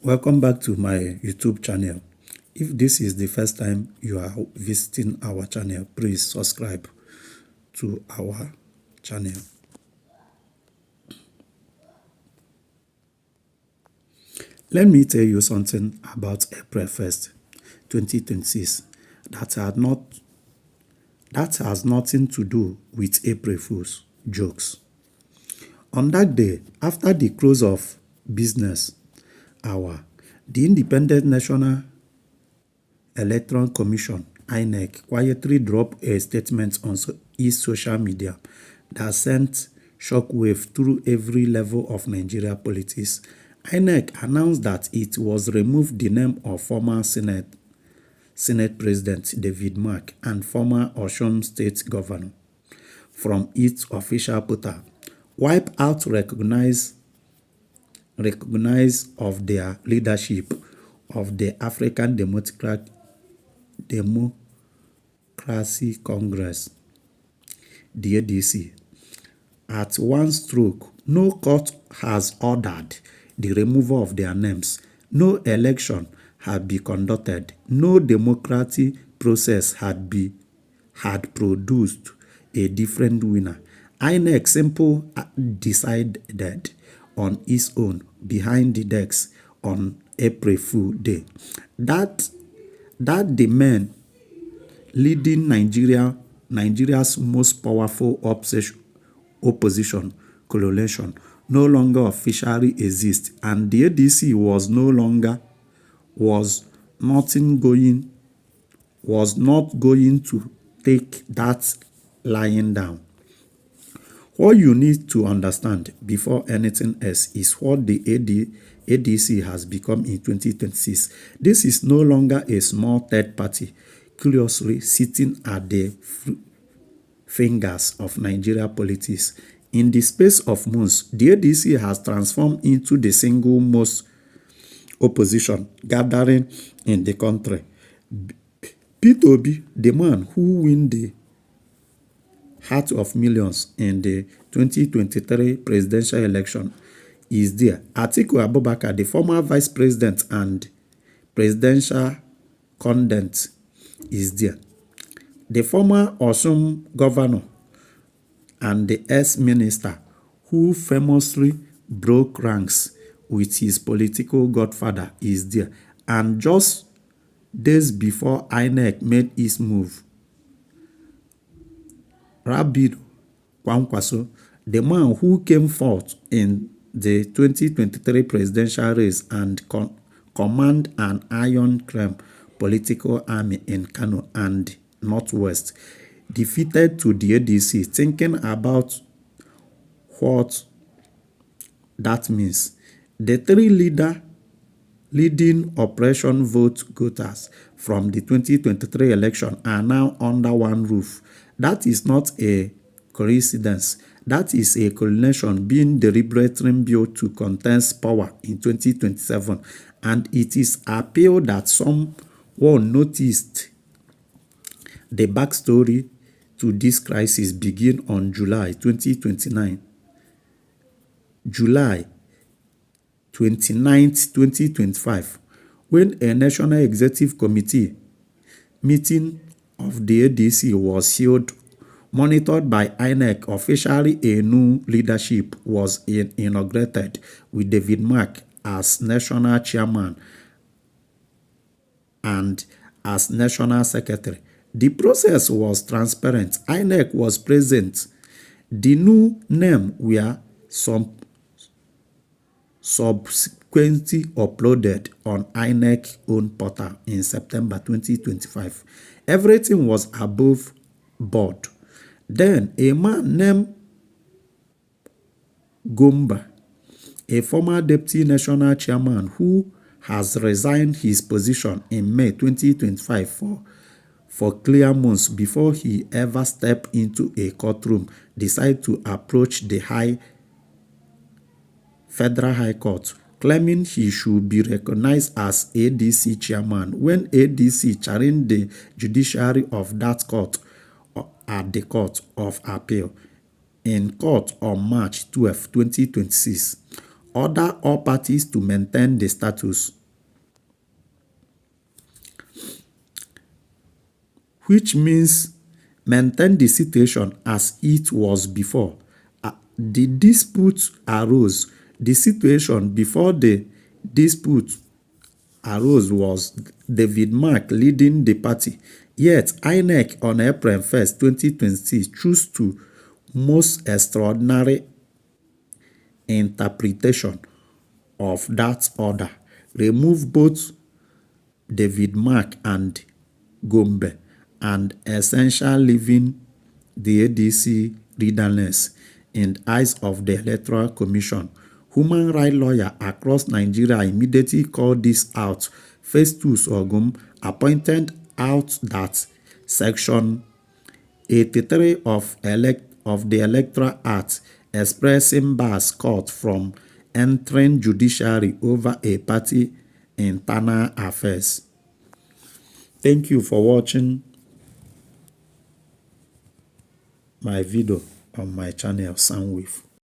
Welcome back to my YouTube channel. If this is the first time you are visiting our channel, please subscribe to our channel. Let me tell you something about April 1st, 2026 that has nothing to do with April Fool's jokes. On that day, after the close of business hour, the Independent National Electoral Commission, INEC, quietly dropped a statement on its social media that sent shockwave through every level of Nigeria politics. INEC announced that it was removed the name of former Senate President David Mark and former Osun State Governor from its official portal, wipe out recognize of their leadership of the African Democracy Congress, the ADC. At one stroke, no court has ordered the removal of their names. No election had been conducted. No democratic process had produced a different winner. INEC simply decided on its own behind the decks on April Fool Day that the men leading Nigeria's most powerful opposition coalition no longer officially exists, and the ADC was not going to take that lying down. What you need to understand before anything else is what the ADC has become in 2026. This is no longer a small third party curiously sitting at the fingers of Nigeria politics. In the space of months, the ADC has transformed into the single most opposition gathering in the country. Peter Obi, the man who won the heart of millions in the 2023 presidential election, is there. Atiku Abubakar, the former vice president and presidential candidate, is there. The former Osun governor and the ex-minister who famously broke ranks with his political godfather is there. And just days before INEC made its move, Atiku Kwankwaso, the man who came forth in the 2023 presidential race and command an iron-clad political army in Kano and Northwest, defeated to the ADC. Thinking about what that means, the three leading Operation Vote Getters from the 2023 election are now under one roof. That is not a coincidence. That is a coalition being deliberately built to contest power in 2027. And it is appeal that someone noticed the backstory to this crisis begin on July 29th, 2025, when a National Executive Committee meeting of the ADC was held, monitored by INEC. Officially, a new leadership was inaugurated with David Mark as national chairman and as national secretary. The process was transparent. INEC was present. The new name were subsequently uploaded on INEC's own portal in September 2025. Everything was above board. Then a man named Gomba, a former deputy national chairman who has resigned his position in May 2025 for clear months before he ever stepped into a courtroom, decided to approach the Federal High Court, claiming he should be recognized as ADC chairman when ADC challenged the judiciary of that court at the Court of Appeal in court on March 12, 2026. order all parties to maintain the status, which means maintain the situation as it was before. The dispute arose. The situation before the dispute arose was David Mark leading the party. Yet, INEC on April 1st, 2026 chose to most extraordinary interpretation of that order, remove both David Mark and Gombe, and essentially leaving the ADC leaderless in the eyes of the Electoral Commission. Human rights lawyers across Nigeria immediately called this out. Festus Ogum pointed out that Section 83 of the Electoral Act expressing bars court from entering judiciary over a party internal affairs. Thank you for watching my video on my channel Soundwave.